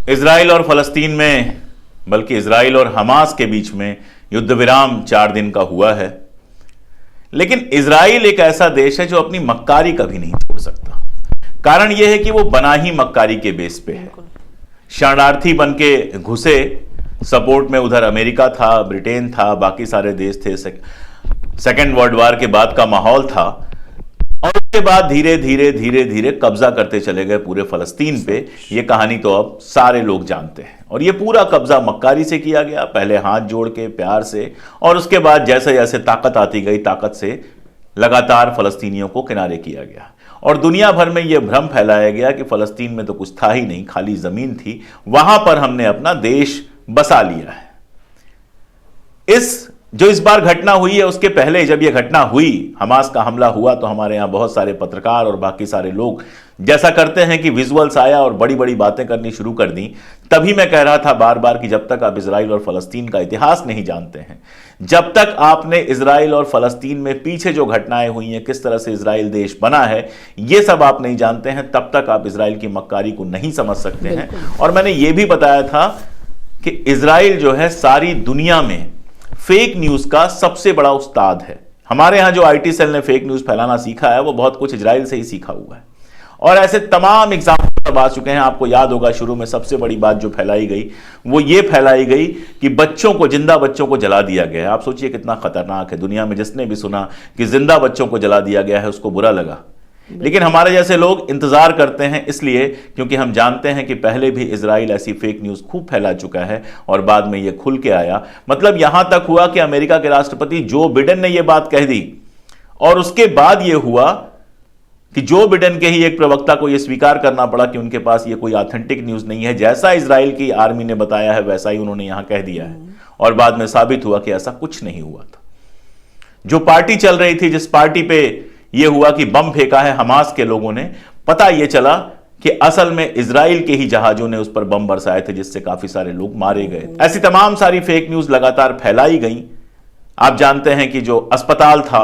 Israel और फलस्तीन में, बल्कि इजराइल और हमास के बीच में युद्ध विराम 4 दिन का हुआ है। लेकिन इजराइल एक ऐसा देश है जो अपनी मक्कारी कभी नहीं छोड़ सकता। कारण यह है कि वो बना ही मक्कारी के बेस पे है। शरणार्थी बन के घुसे, सपोर्ट में उधर अमेरिका था, ब्रिटेन था, बाकी सारे देश थे। सेकेंड वर्ल्ड वॉर के बाद का माहौल था और उसके बाद धीरे धीरे धीरे धीरे कब्जा करते चले गए पूरे फलस्तीन पे। ये कहानी तो अब सारे लोग जानते हैं। और ये पूरा कब्जा मक्कारी से किया गया, पहले हाथ जोड़ के प्यार से, और उसके बाद जैसे जैसे ताकत आती गई, ताकत से लगातार फलस्तीनियों को किनारे किया गया। और दुनिया भर में यह भ्रम फैलाया गया कि फलस्तीन में तो कुछ था ही नहीं, खाली जमीन थी, वहां पर हमने अपना देश बसा लिया है। इस बार घटना हुई है, उसके पहले जब यह घटना हुई, हमास का हमला हुआ, तो हमारे यहां बहुत सारे पत्रकार और बाकी सारे लोग जैसा करते हैं कि विजुअल्स आया और बड़ी बड़ी बातें करनी शुरू कर दी। तभी मैं कह रहा था बार बार कि जब तक आप इजराइल और फलस्तीन का इतिहास नहीं जानते हैं, जब तक आपने इजराइल और फलस्तीन में पीछे जो घटनाएं हुई हैं, किस तरह से इजराइल देश बना है, यह सब आप नहीं जानते हैं, तब तक आप इजराइल की मक्कारी को नहीं समझ सकते हैं। और मैंने यह भी बताया था कि इजराइल जो है सारी दुनिया में फेक न्यूज का सबसे बड़ा उस्ताद है। हमारे यहां जो आईटी सेल ने फेक न्यूज फैलाना सीखा है, वो बहुत कुछ इजराइल से ही सीखा हुआ है। और ऐसे तमाम एग्जाम्पल आ चुके हैं। आपको याद होगा शुरू में सबसे बड़ी बात जो फैलाई गई, वो ये फैलाई गई कि बच्चों को, जिंदा बच्चों को जला दिया गया है। आप सोचिए कितना खतरनाक है। दुनिया में जिसने भी सुना कि जिंदा बच्चों को जला दिया गया है, उसको बुरा लगा। लेकिन हमारे जैसे लोग इंतजार करते हैं, इसलिए क्योंकि हम जानते हैं कि पहले भी इजराइल ऐसी फेक न्यूज खूब फैला चुका है और बाद में यह खुल के आया। मतलब यहां तक हुआ कि अमेरिका के राष्ट्रपति जो बिडेन ने यह बात कह दी, और उसके बाद यह हुआ कि जो बिडेन के ही एक प्रवक्ता को यह स्वीकार करना पड़ा कि उनके पास यह कोई ऑथेंटिक न्यूज नहीं है। जैसा इजराइल की आर्मी ने बताया है, वैसा ही उन्होंने यहां कह दिया है। और बाद में साबित हुआ कि ऐसा कुछ नहीं हुआ था। जो पार्टी चल रही थी, जिस पार्टी पे यह हुआ कि बम फेंका है हमास के लोगों ने, पता यह चला कि असल में इजराइल के ही जहाजों ने उस पर बम बरसाए थे, जिससे काफी सारे लोग मारे गए। ऐसी तमाम सारी फेक न्यूज लगातार फैलाई गई। आप जानते हैं कि जो अस्पताल था,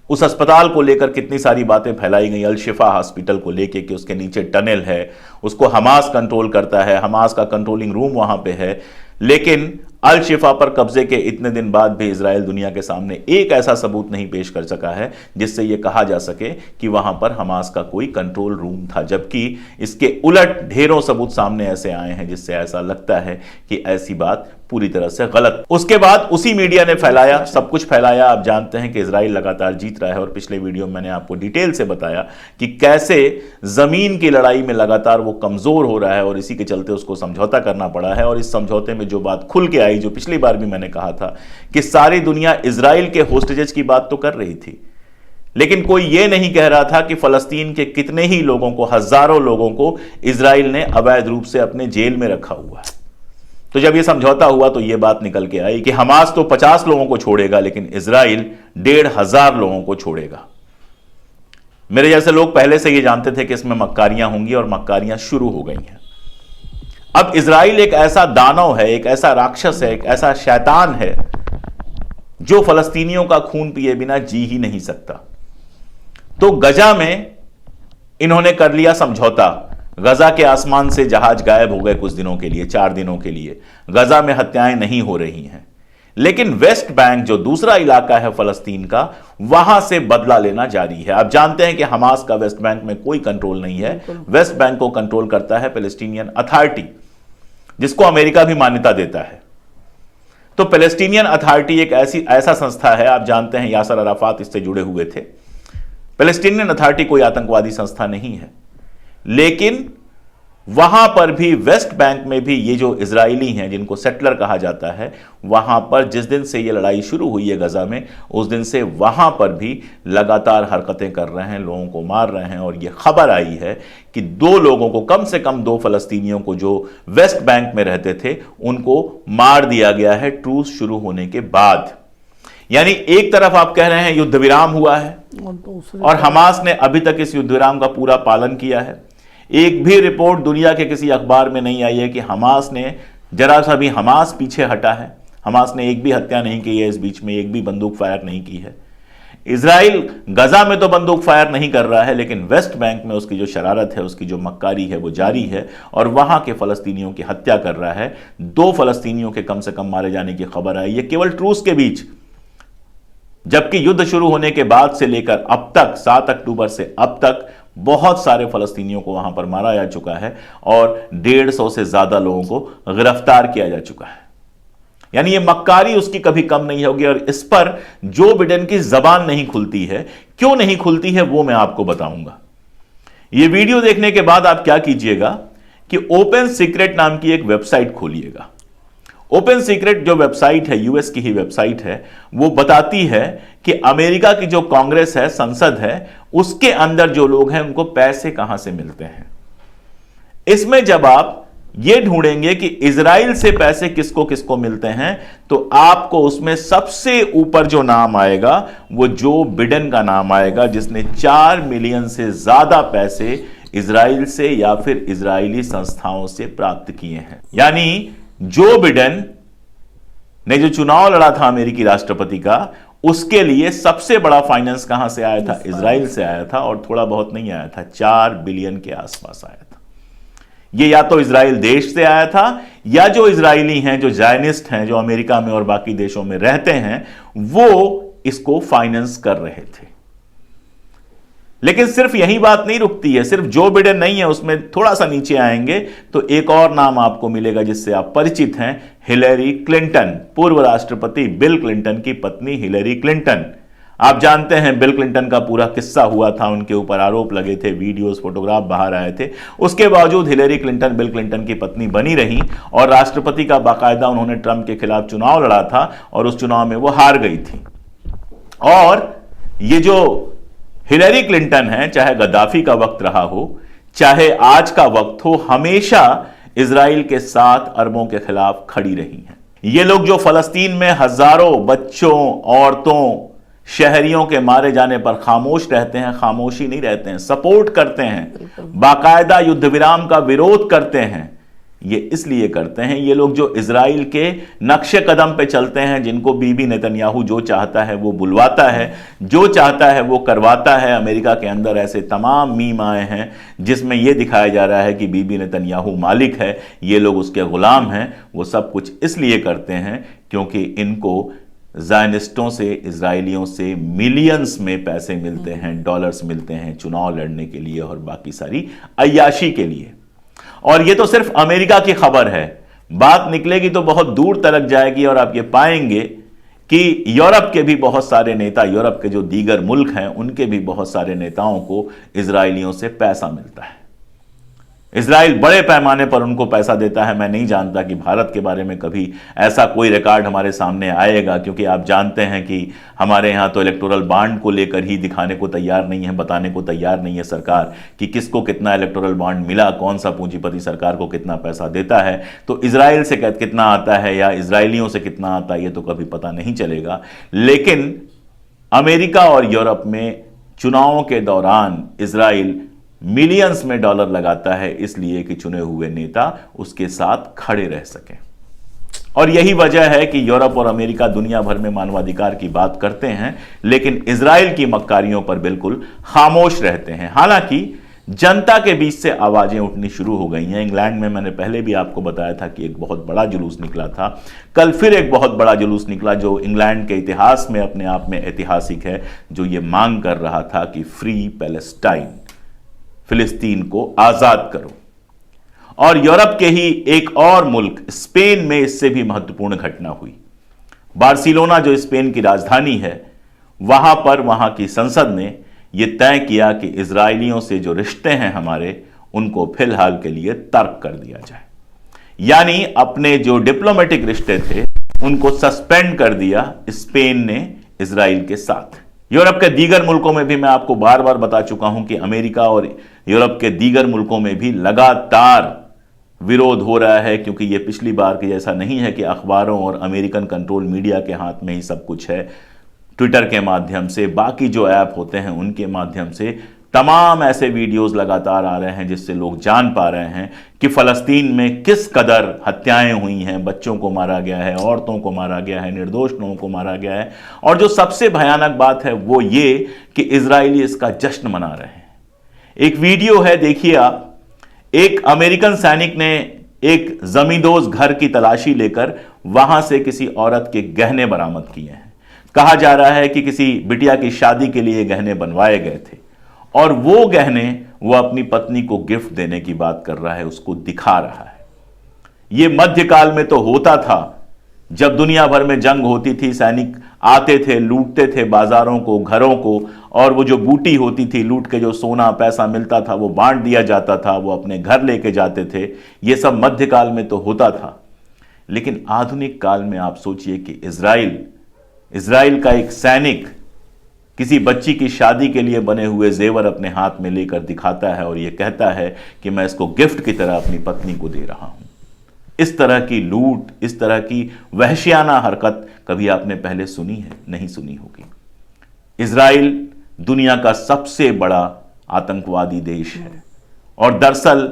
उस अस्पताल को लेकर कितनी सारी बातें फैलाई गई। अल शिफा हॉस्पिटल को लेकर कि उसके नीचे टनल है, उसको हमास कंट्रोल करता है, हमास का कंट्रोलिंग रूम वहां पे है। लेकिन अल शिफा पर कब्जे के इतने दिन बाद भी इजराइल दुनिया के सामने एक ऐसा सबूत नहीं पेश कर सका है जिससे यह कहा जा सके कि वहां पर हमास का कोई कंट्रोल रूम था। जबकि इसके उलट ढेरों सबूत सामने ऐसे आए हैं जिससे ऐसा लगता है कि ऐसी बात पूरी तरह से गलत। उसके बाद उसी मीडिया ने फैलाया, सब कुछ फैलाया। आप जानते हैं कि इजराइल लगातार जीत रहा है और पिछले वीडियो में मैंने आपको डिटेल से बताया कि कैसे जमीन की लड़ाई में लगातार वो कमजोर हो रहा है और इसी के चलते उसको समझौता करना पड़ा है। और इस समझौते में जो बात खुल के आई, जो पिछली बार भी मैंने कहा था कि सारी दुनिया इजराइल के होस्टेजेस की बात तो कर रही थी, लेकिन कोई यह नहीं कह रहा था कि फलस्तीन के कितने ही लोगों को, हजारों लोगों को इजराइल ने अवैध रूप से अपने जेल में रखा हुआ है। तो जब यह समझौता हुआ तो यह बात निकल के आई कि हमास तो 50 लोगों को छोड़ेगा, लेकिन इजराइल 1,500 लोगों को छोड़ेगा। मेरे जैसे लोग पहले से यह जानते थे कि इसमें मक्कारियां होंगी और मक्कारियां शुरू हो गई हैं। अब इजराइल एक ऐसा दानव है, एक ऐसा राक्षस है, एक ऐसा शैतान है जो फलस्तीनियों का खून पिए बिना जी ही नहीं सकता। तो गजा में इन्होंने कर लिया समझौता। गजा के आसमान से जहाज गायब हो गए कुछ दिनों के लिए, 4 दिनों के लिए। गजा में हत्याएं नहीं हो रही हैं, लेकिन वेस्ट बैंक जो दूसरा इलाका है फलस्तीन का, वहां से बदला लेना जारी है। आप जानते हैं कि हमास का वेस्ट बैंक में कोई कंट्रोल नहीं है। वेस्ट बैंक को कंट्रोल करता है पैलेस्टीनियन अथॉरिटी, जिसको अमेरिका भी मान्यता देता है। तो पैलेस्टीनियन अथॉरिटी एक ऐसा संस्था है, आप जानते हैं यासर अराफात इससे जुड़े हुए थे। पैलेस्टीनियन अथॉरिटी कोई आतंकवादी संस्था नहीं है, लेकिन वहां पर भी, वेस्ट बैंक में भी, ये जो इजरायली हैं जिनको सेटलर कहा जाता है, वहां पर जिस दिन से ये लड़ाई शुरू हुई है गजा में, उस दिन से वहां पर भी लगातार हरकतें कर रहे हैं, लोगों को मार रहे हैं। और ये खबर आई है कि 2 लोगों को, कम से कम 2 फलस्तीनियों को जो वेस्ट बैंक में रहते थे, उनको मार दिया गया है ट्रूस शुरू होने के बाद। यानी एक तरफ आप कह रहे हैं युद्ध विराम हुआ है और हमास ने अभी तक इस युद्ध विराम का पूरा पालन किया है। एक भी रिपोर्ट दुनिया के किसी अखबार में नहीं आई है कि हमास ने जरा सा भी, हमास पीछे हटा है, हमास ने एक भी हत्या नहीं की है, इस बीच में एक भी बंदूक फायर नहीं की है। इजराइल गजा में तो बंदूक फायर नहीं कर रहा है, लेकिन वेस्ट बैंक में उसकी जो शरारत है, उसकी जो मक्कारी है, वो जारी है और वहां के फलस्तीनियों की हत्या कर रहा है। 2 फलस्तीनियों के कम से कम मारे जाने की खबर आई, ये केवल ट्रूस के बीच, जबकि युद्ध शुरू होने के बाद से लेकर अब तक 7 अक्टूबर से अब तक बहुत सारे फलस्तीनियों को वहां पर मारा जा चुका है और 150 से ज्यादा लोगों को गिरफ्तार किया जा चुका है। यानी ये मक्कारी उसकी कभी कम नहीं होगी और इस पर जो बिडेन की जबान नहीं खुलती है। क्यों नहीं खुलती है वो मैं आपको बताऊंगा। ये वीडियो देखने के बाद आप क्या कीजिएगा कि ओपन सीक्रेट नाम की एक वेबसाइट खोलिएगा। ओपन सीक्रेट जो वेबसाइट है, यूएस की ही वेबसाइट है, वो बताती है कि अमेरिका की जो कांग्रेस है, संसद है, उसके अंदर जो लोग हैं उनको पैसे कहां से मिलते हैं। इसमें जब आप ये ढूंढेंगे कि इजराइल से पैसे किसको किसको मिलते हैं, तो आपको उसमें सबसे ऊपर जो नाम आएगा वो जो बिडेन का नाम आएगा, जिसने 4 मिलियन से ज्यादा पैसे इजराइल से या फिर इजरायली संस्थाओं से प्राप्त किए हैं। यानी जो बिडेन ने जो चुनाव लड़ा था अमेरिकी राष्ट्रपति का, उसके लिए सबसे बड़ा फाइनेंस कहां से आया था? इजराइल से आया था और थोड़ा बहुत नहीं आया था, 4 बिलियन के आसपास आया था। ये या तो इजराइल देश से आया था या जो इजरायली हैं, जो जायनिस्ट हैं, जो अमेरिका में और बाकी देशों में रहते हैं, वो इसको फाइनेंस कर रहे थे। लेकिन सिर्फ यही बात नहीं रुकती है, सिर्फ जो बिडेन नहीं है, उसमें थोड़ा सा नीचे आएंगे तो एक और नाम आपको मिलेगा जिससे आप परिचित हैं, हिलेरी क्लिंटन, पूर्व राष्ट्रपति बिल क्लिंटन की पत्नी हिलेरी क्लिंटन। आप जानते हैं बिल क्लिंटन का पूरा किस्सा हुआ था, उनके ऊपर आरोप लगे थे, वीडियोस फोटोग्राफ बाहर आए थे। उसके बावजूद हिलेरी क्लिंटन बिल क्लिंटन की पत्नी बनी रही और राष्ट्रपति का बाकायदा उन्होंने ट्रंप के खिलाफ चुनाव लड़ा था और उस चुनाव में वो हार गई थी। और ये जो हिलेरी क्लिंटन है, चाहे गद्दाफी का वक्त रहा हो, चाहे आज का वक्त हो, हमेशा इजराइल के साथ अरबों के खिलाफ खड़ी रही हैं। ये लोग जो फलस्तीन में हजारों बच्चों, औरतों, शहरियों के मारे जाने पर खामोश रहते हैं, खामोशी नहीं रहते हैं, सपोर्ट करते हैं, बाकायदा युद्ध विराम का विरोध करते हैं। ये इसलिए करते हैं, ये लोग जो इजराइल के नक्शे कदम पे चलते हैं, जिनको बीबी नेतन्याहू जो चाहता है वो बुलवाता है, जो चाहता है वो करवाता है। अमेरिका के अंदर ऐसे तमाम मीम आए हैं जिसमें यह दिखाया जा रहा है कि बीबी नेतन्याहू मालिक है, ये लोग उसके गुलाम हैं। वो सब कुछ इसलिए करते हैं क्योंकि इनको ज़ायनिस्टों से, इजरायलियों से मिलियंस में पैसे मिलते हैं, डॉलर्स मिलते हैं चुनाव लड़ने के लिए और बाकी सारी अय्याशी के लिए। और ये तो सिर्फ अमेरिका की खबर है, बात निकलेगी तो बहुत दूर तक जाएगी और आप ये पाएंगे कि यूरोप के भी बहुत सारे नेता, यूरोप के जो दीगर मुल्क हैं, उनके भी बहुत सारे नेताओं को इजरायलियों से पैसा मिलता है। इजराइल बड़े पैमाने पर उनको पैसा देता है। मैं नहीं जानता कि भारत के बारे में कभी ऐसा कोई रिकॉर्ड हमारे सामने आएगा, क्योंकि आप जानते हैं कि हमारे यहाँ तो इलेक्टोरल बॉन्ड को लेकर ही दिखाने को तैयार नहीं है, बताने को तैयार नहीं है सरकार कि किसको कितना इलेक्टोरल बॉन्ड मिला, कौन सा पूंजीपति सरकार को कितना पैसा देता है। तो इजराइल से कितना आता है या इजरायलियों से कितना आता है ये तो कभी पता नहीं चलेगा। लेकिन अमेरिका और यूरोप में चुनावों के दौरान इजराइल मिलियंस में डॉलर लगाता है, इसलिए कि चुने हुए नेता उसके साथ खड़े रह सकें। और यही वजह है कि यूरोप और अमेरिका दुनिया भर में मानवाधिकार की बात करते हैं, लेकिन इजराइल की मक्कारियों पर बिल्कुल खामोश रहते हैं। हालांकि जनता के बीच से आवाजें उठनी शुरू हो गई हैं। इंग्लैंड में मैंने पहले भी आपको बताया था कि एक बहुत बड़ा जुलूस निकला था। कल फिर एक बहुत बड़ा जुलूस निकला जो इंग्लैंड के इतिहास में अपने आप में ऐतिहासिक है, जो ये मांग कर रहा था कि फ्री पैलेस्टाइन, फिलिस्तीन को आजाद करो। और यूरोप के ही एक और मुल्क स्पेन में इससे भी महत्वपूर्ण घटना हुई। बार्सिलोना जो स्पेन की राजधानी है, वहां पर वहां की संसद ने यह तय किया कि इजरायलियों से जो रिश्ते हैं हमारे, उनको फिलहाल के लिए तर्क कर दिया जाए। यानी अपने जो डिप्लोमेटिक रिश्ते थे उनको सस्पेंड कर दिया स्पेन ने इजराइल के साथ। यूरोप के दीगर मुल्कों में भी मैं आपको बार बार बता चुका हूं कि अमेरिका और यूरोप के दीगर मुल्कों में भी लगातार विरोध हो रहा है, क्योंकि यह पिछली बार की जैसा नहीं है कि अखबारों और अमेरिकन कंट्रोल मीडिया के हाथ में ही सब कुछ है। ट्विटर के माध्यम से, बाकी जो ऐप होते हैं उनके माध्यम से तमाम ऐसे वीडियोस लगातार आ रहे हैं जिससे लोग जान पा रहे हैं कि फलस्तीन में किस कदर हत्याएं हुई हैं, बच्चों को मारा गया है, औरतों को मारा गया है, निर्दोष लोगों को मारा गया है। और जो सबसे भयानक बात है वो ये कि इजरायली इसका जश्न मना रहे हैं। एक वीडियो है, देखिए आप, एक अमेरिकन सैनिक ने एक जमींदोज घर की तलाशी लेकर वहां से किसी औरत के गहने बरामद किए हैं। कहा जा रहा है कि किसी बिटिया की शादी के लिए गहने बनवाए गए थे और वो गहने वो अपनी पत्नी को गिफ्ट देने की बात कर रहा है, उसको दिखा रहा है। यह मध्यकाल में तो होता था, जब दुनिया भर में जंग होती थी, सैनिक आते थे, लूटते थे बाजारों को, घरों को, और वो जो बूटी होती थी, लूट के जो सोना पैसा मिलता था वो बांट दिया जाता था, वो अपने घर लेके जाते थे। ये सब मध्यकाल में तो होता था। लेकिन आधुनिक काल में आप सोचिए कि इजराइल का एक सैनिक किसी बच्ची की शादी के लिए बने हुए जेवर अपने हाथ में लेकर दिखाता है और यह कहता है कि मैं इसको गिफ्ट की तरह अपनी पत्नी को दे रहा हूं। इस तरह की लूट, इस तरह की वहशियाना हरकत कभी आपने पहले सुनी है? नहीं सुनी होगी। इजराइल दुनिया का सबसे बड़ा आतंकवादी देश है और दरअसल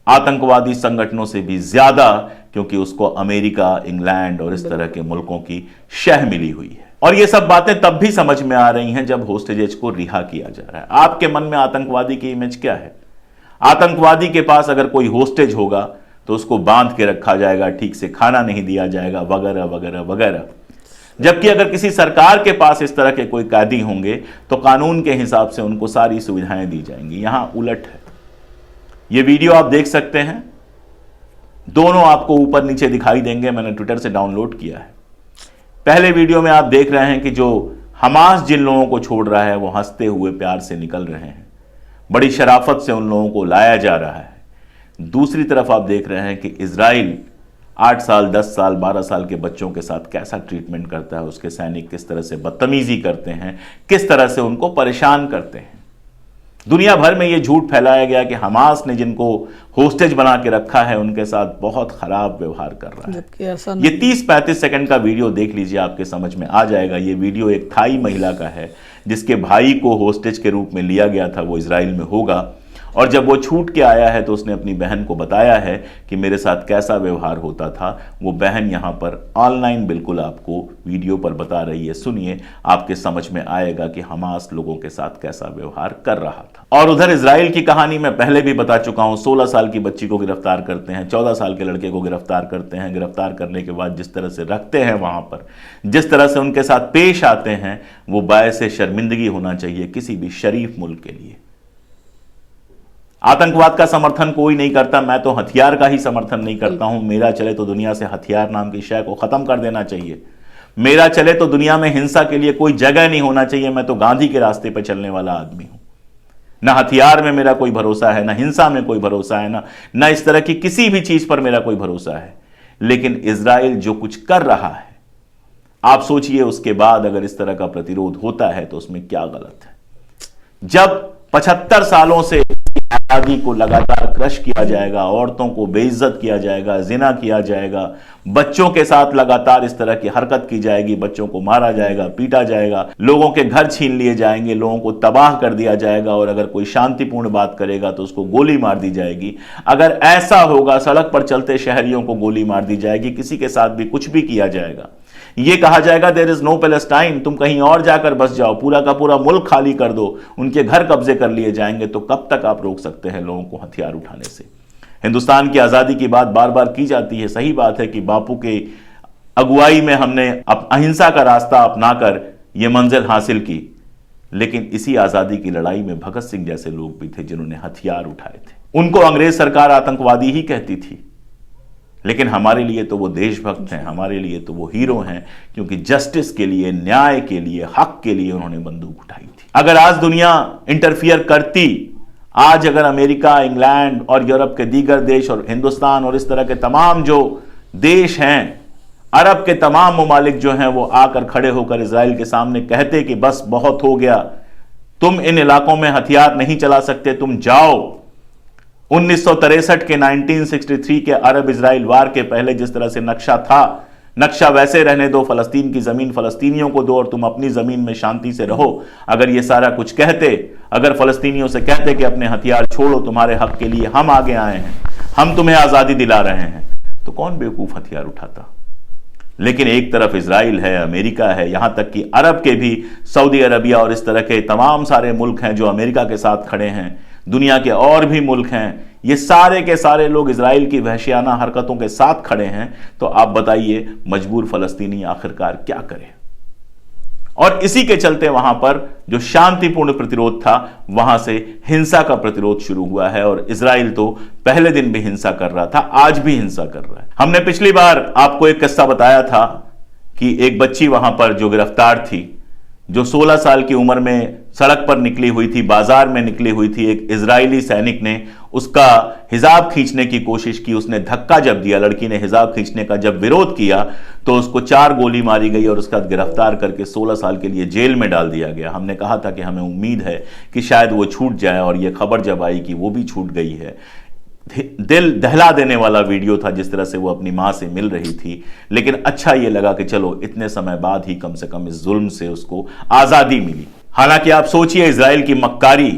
आतंकवादी संगठनों से भी ज्यादा, क्योंकि उसको अमेरिका, इंग्लैंड और इस तरह के मुल्कों की शह मिली हुई है। और ये सब बातें तब भी समझ में आ रही हैं जब होस्टेजेस को रिहा किया जा रहा है। आपके मन में आतंकवादी की इमेज क्या है? आतंकवादी के पास अगर कोई होस्टेज होगा तो उसको बांध के रखा जाएगा, ठीक से खाना नहीं दिया जाएगा, वगैरह वगैरह वगैरह। जबकि अगर किसी सरकार के पास इस तरह के कोई कैदी होंगे तो कानून के हिसाब से उनको सारी सुविधाएं दी जाएंगी। यहां उलट है। यह वीडियो आप देख सकते हैं, दोनों आपको ऊपर नीचे दिखाई देंगे, मैंने ट्विटर से डाउनलोड किया है। पहले वीडियो में आप देख रहे हैं कि जो हमास जिन लोगों को छोड़ रहा है वो हंसते हुए प्यार से निकल रहे हैं, बड़ी शराफत से उन लोगों को लाया जा रहा है। दूसरी तरफ आप देख रहे हैं कि इजराइल 8 साल, 10 साल, 12 साल के बच्चों के साथ कैसा ट्रीटमेंट करता है, उसके सैनिक किस तरह से बदतमीजी करते हैं, किस तरह से उनको परेशान करते हैं। दुनिया भर में यह झूठ फैलाया गया कि हमास ने जिनको होस्टेज बना के रखा है उनके साथ बहुत खराब व्यवहार कर रहा है। जबकि ऐसा ये 30-35 सेकंड का वीडियो देख लीजिए, आपके समझ में आ जाएगा। ये वीडियो एक थाई महिला का है जिसके भाई को होस्टेज के रूप में लिया गया था, वो इजराइल में होगा, और जब वो छूट के आया है तो उसने अपनी बहन को बताया है कि मेरे साथ कैसा व्यवहार होता था। वो बहन यहां पर ऑनलाइन बिल्कुल आपको वीडियो पर बता रही है। सुनिए, आपके समझ में आएगा कि हमास लोगों के साथ कैसा व्यवहार कर रहा था। और उधर इजराइल की कहानी मैं पहले भी बता चुका हूं। 16 साल की बच्ची को गिरफ्तार करते हैं, 14 साल के लड़के को गिरफ्तार करते हैं। गिरफ्तार करने के बाद जिस तरह से रखते हैं वहां पर, जिस तरह से उनके साथ पेश आते हैं, वो बायसे शर्मिंदगी होना चाहिए किसी भी शरीफ मुल्क के लिए। आतंकवाद का समर्थन कोई नहीं करता, मैं तो हथियार का ही समर्थन नहीं करता हूं। मेरा चले तो दुनिया से हथियार नाम की शय को खत्म कर देना चाहिए। मेरा चले तो दुनिया में हिंसा के लिए कोई जगह नहीं होना चाहिए। मैं तो गांधी के रास्ते पर चलने वाला आदमी हूं। ना हथियार में मेरा कोई भरोसा है, ना हिंसा में कोई भरोसा है, ना इस तरह की किसी भी चीज पर मेरा कोई भरोसा है। लेकिन इजराइल जो कुछ कर रहा है, आप सोचिए, उसके बाद अगर इस तरह का प्रतिरोध होता है तो उसमें क्या गलत है। जब 75 सालों से आज़ादी को लगातार क्रश किया जाएगा, औरतों को बेइज्जत किया जाएगा, जिना किया जाएगा, बच्चों के साथ लगातार इस तरह की हरकत की जाएगी, बच्चों को मारा जाएगा, पीटा जाएगा, लोगों के घर छीन लिए जाएंगे, लोगों को तबाह कर दिया जाएगा, और अगर कोई शांतिपूर्ण बात करेगा तो उसको गोली मार दी जाएगी। अगर ऐसा होगा, सड़क पर चलते शहरियों को गोली मार दी जाएगी, किसी के साथ भी कुछ भी किया जाएगा, ये कहा जाएगा देयर इज नो पैलेस्टाइन, तुम कहीं और जाकर बस जाओ, पूरा का पूरा मुल्क खाली कर दो, उनके घर कब्जे कर लिए जाएंगे, तो कब तक आप रोक सकते हैं लोगों को हथियार उठाने से? हिंदुस्तान की आजादी की बात बार बार की जाती है। सही बात है कि बापू के अगुवाई में हमने अहिंसा का रास्ता अपनाकर यह मंजिल हासिल की, लेकिन इसी आजादी की लड़ाई में भगत सिंह जैसे लोग भी थे जिन्होंने हथियार उठाए थे। उनको अंग्रेज सरकार आतंकवादी ही कहती थी, लेकिन हमारे लिए तो वो देशभक्त हैं, हमारे लिए तो वो हीरो हैं, क्योंकि जस्टिस के लिए, न्याय के लिए, हक के लिए उन्होंने बंदूक उठाई थी। अगर आज दुनिया इंटरफियर करती, आज अगर अमेरिका, इंग्लैंड और यूरोप के दीगर देश और हिंदुस्तान और इस तरह के तमाम जो देश हैं, अरब के तमाम ममालिक जो हैं, वो आकर खड़े होकर इजराइल के सामने कहते कि बस बहुत हो गया, तुम इन इलाकों में हथियार नहीं चला सकते, तुम जाओ। 1963 के 1963 के अरब इजराइल वार के पहले जिस तरह से नक्शा था नक्शा वैसे रहने दो, फलस्तीन की जमीन फलस्तीनियों को दो और तुम अपनी जमीन में शांति से रहो। अगर ये सारा कुछ कहते, अगर फलस्तीनियों से कहते कि अपने हथियार छोड़ो, तुम्हारे हक के लिए हम आगे आए हैं, हम तुम्हें आजादी दिला रहे हैं, तो कौन बेवकूफ हथियार उठाता। लेकिन एक तरफ इजराइल है, अमेरिका है, यहां तक कि अरब के भी सऊदी अरबिया और इस तरह के तमाम सारे मुल्क हैं जो अमेरिका के साथ खड़े हैं, दुनिया के और भी मुल्क हैं, ये सारे के सारे लोग इजराइल की वहशियाना हरकतों के साथ खड़े हैं। तो आप बताइए मजबूर फलस्तीनी आखिरकार क्या करे। और इसी के चलते वहां पर जो शांतिपूर्ण प्रतिरोध था, वहां से हिंसा का प्रतिरोध शुरू हुआ है। और इजराइल तो पहले दिन भी हिंसा कर रहा था, आज भी हिंसा कर रहा है। हमने पिछली बार आपको एक किस्सा बताया था कि एक बच्ची वहां पर जो गिरफ्तार थी, जो 16 साल की उम्र में सड़क पर निकली हुई थी, बाजार में निकली हुई थी, एक इजरायली सैनिक ने उसका हिजाब खींचने की कोशिश की, उसने धक्का जब दिया, लड़की ने हिजाब खींचने का जब विरोध किया तो उसको 4 गोली मारी गई और उसका गिरफ्तार करके 16 साल के लिए जेल में डाल दिया गया। हमने कहा था कि हमें उम्मीद है कि शायद वो छूट जाए, और यह खबर जब आई कि वो भी छूट गई है। दिल दहला देने वाला वीडियो था जिस तरह से वो अपनी मां से मिल रही थी। लेकिन अच्छा ये लगा कि चलो इतने समय बाद ही कम से कम इस जुल्म से उसको आजादी मिली। हालांकि आप सोचिए इजराइल की मक्कारी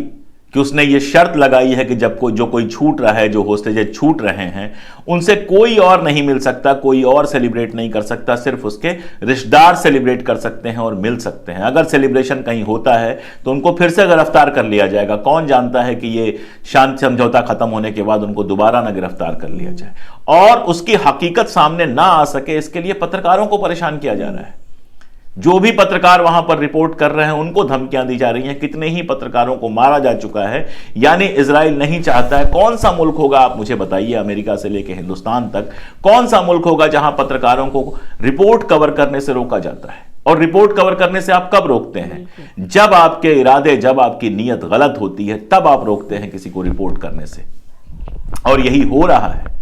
कि उसने ये शर्त लगाई है कि जब कोई छूट रहा है, जो होस्टेजेस छूट रहे हैं, उनसे कोई और नहीं मिल सकता, कोई और सेलिब्रेट नहीं कर सकता, सिर्फ उसके रिश्तेदार सेलिब्रेट कर सकते हैं और मिल सकते हैं। अगर सेलिब्रेशन कहीं होता है तो उनको फिर से गिरफ्तार कर लिया जाएगा। कौन जानता है कि ये शांति समझौता खत्म होने के बाद उनको दोबारा ना गिरफ्तार कर लिया जाए और उसकी हकीकत सामने ना आ सके, इसके लिए पत्रकारों को परेशान किया जा रहा है। जो भी पत्रकार वहां पर रिपोर्ट कर रहे हैं उनको धमकियां दी जा रही हैं। कितने ही पत्रकारों को मारा जा चुका है। यानी इजराइल नहीं चाहता है। कौन सा मुल्क होगा, आप मुझे बताइए, अमेरिका से लेकर हिंदुस्तान तक कौन सा मुल्क होगा जहां पत्रकारों को रिपोर्ट कवर करने से रोका जाता है। और रिपोर्ट कवर करने से आप कब रोकते हैं? जब आपके इरादे, जब आपकी नीयत गलत होती है, तब आप रोकते हैं किसी को रिपोर्ट करने से। और यही हो रहा है।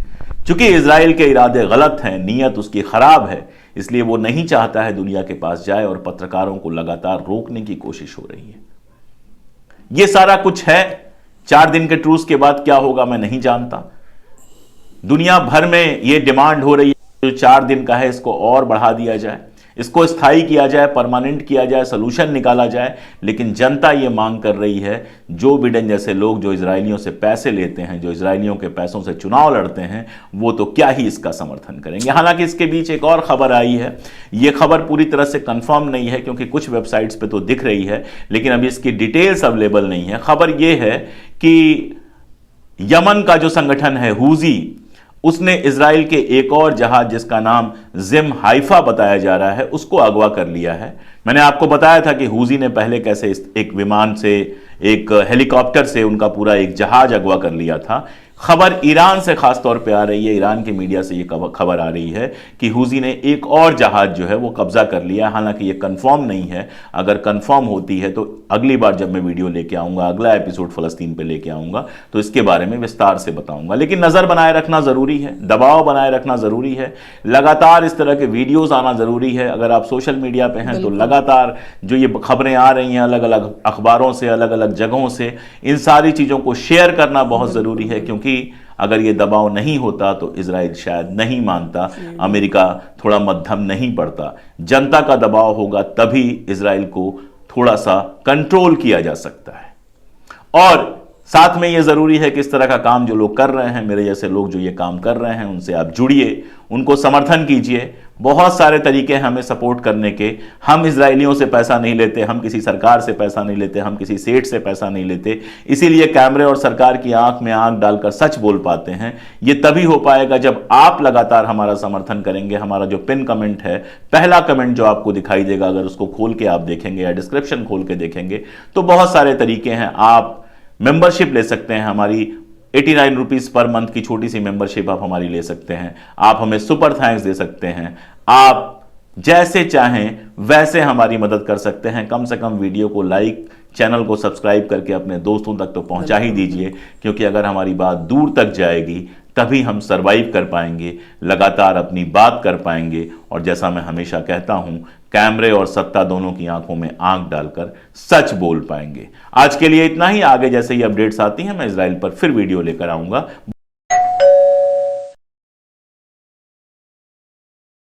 चूंकि इजराइल के इरादे गलत हैं, नीयत उसकी खराब है, इसलिए वो नहीं चाहता है दुनिया के पास जाए और पत्रकारों को लगातार रोकने की कोशिश हो रही है। ये सारा कुछ है। 4 दिन के ट्रूस के बाद क्या होगा मैं नहीं जानता। दुनिया भर में ये डिमांड हो रही है जो 4 दिन का है इसको और बढ़ा दिया जाए, इसको स्थायी किया जाए, परमानेंट किया जाए, सोल्यूशन निकाला जाए। लेकिन जनता ये मांग कर रही है, जो बिडेन जैसे लोग जो इजरायलियों से पैसे लेते हैं, जो इजरायलियों के पैसों से चुनाव लड़ते हैं, वो तो क्या ही इसका समर्थन करेंगे। हालांकि इसके बीच एक और खबर आई है। ये खबर पूरी तरह से कंफर्म नहीं है क्योंकि कुछ वेबसाइट्स पे तो दिख रही है, लेकिन अभी इसकी डिटेल्स अवेलेबल नहीं है। खबर ये है कि यमन का जो संगठन है हूजी, उसने इजराइल के एक और जहाज जिसका नाम जिम हाइफा बताया जा रहा है, उसको अगवा कर लिया है। मैंने आपको बताया था कि हूजी ने पहले कैसे एक विमान से, एक हेलीकॉप्टर से उनका पूरा एक जहाज अगवा कर लिया था। खबर ईरान से खास तौर पे आ रही है, ईरान के मीडिया से ये खबर आ रही है कि हूजी ने एक और जहाज जो है वो कब्जा कर लिया। हालांकि ये कंफर्म नहीं है। अगर कंफर्म होती है तो अगली बार जब मैं वीडियो लेके आऊंगा, अगला एपिसोड फलस्तीन पे लेके आऊंगा, तो इसके बारे में विस्तार से बताऊंगा। लेकिन नजर बनाए रखना जरूरी है, दबाव बनाए रखना जरूरी है, लगातार इस तरह के वीडियोज आना जरूरी है। अगर आप सोशल मीडिया पे हैं तो लगातार जो ये खबरें आ रही हैं अलग अलग अखबारों से, अलग अलग जगहों से, इन सारी चीजों को शेयर करना बहुत जरूरी है। क्योंकि अगर ये दबाव नहीं होता तो इजराइल शायद नहीं मानता, अमेरिका थोड़ा मध्यम नहीं पड़ता। जनता का दबाव होगा तभी इजराइल को थोड़ा सा कंट्रोल किया जा सकता है। और साथ में ये जरूरी है कि इस तरह का काम जो लोग कर रहे हैं, मेरे जैसे लोग जो ये काम कर रहे हैं, उनसे आप जुड़िए, उनको समर्थन कीजिए। बहुत सारे तरीके हैं हमें सपोर्ट करने के। हम इजरायलियों से पैसा नहीं लेते, हम किसी सरकार से पैसा नहीं लेते, हम किसी सेठ से पैसा नहीं लेते। इसीलिए कैमरे और सरकार की आंख में आंख डालकर सच बोल पाते हैं। ये तभी हो पाएगा जब आप लगातार हमारा समर्थन करेंगे। हमारा जो पिन कमेंट है, पहला कमेंट जो आपको दिखाई देगा, अगर उसको खोल के आप देखेंगे या डिस्क्रिप्शन खोल के देखेंगे तो बहुत सारे तरीके हैं। आप मेंबरशिप ले सकते हैं, हमारी 89 रुपीज पर मंथ की छोटी सी मेंबरशिप आप हमारी ले सकते हैं। आप हमें सुपर थैंक्स दे सकते हैं। आप जैसे चाहें वैसे हमारी मदद कर सकते हैं। कम से कम वीडियो को लाइक, चैनल को सब्सक्राइब करके अपने दोस्तों तक तो पहुंचा ही दीजिए, क्योंकि अगर हमारी बात दूर तक जाएगी तभी हम सरवाइव कर पाएंगे, लगातार अपनी बात कर पाएंगे। और जैसा मैं हमेशा कहता हूं, कैमरे और सत्ता दोनों की आंखों में आंख डालकर सच बोल पाएंगे। आज के लिए इतना ही। आगे जैसे ही अपडेट्स आती हैं मैं इजराइल पर फिर वीडियो लेकर आऊंगा।